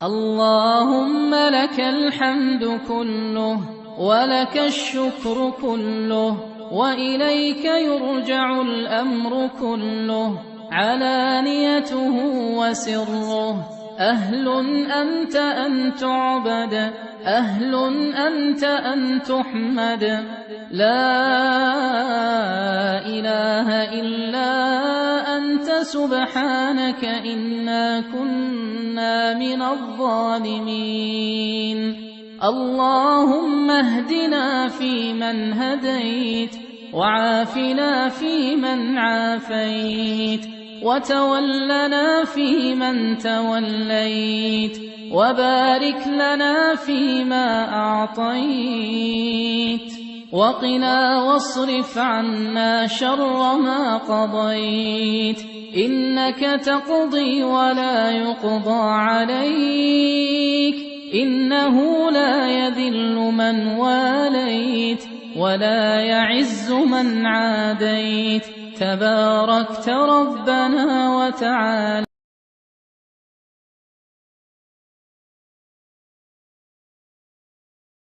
اللهم لك الحمد كله ولك الشكر كله وإليك يرجع الأمر كله علانيته وسره. أهل أنت أن تعبد، أهل أنت أن تحمد، لا إله إلا أنت سبحانك إنا كنا من الظالمين. اللهم اهدنا فيمن هديت، وعافنا فيمن عافيت، وتولنا فيمن توليت، وبارك لنا فيما أعطيت، وقنا واصرف عنا شر ما قضيت. إنك تقضي ولا يقضى عليك، إنه لا يذل من واليت ولا يعز من عاديت، تباركت ربنا وتعالى.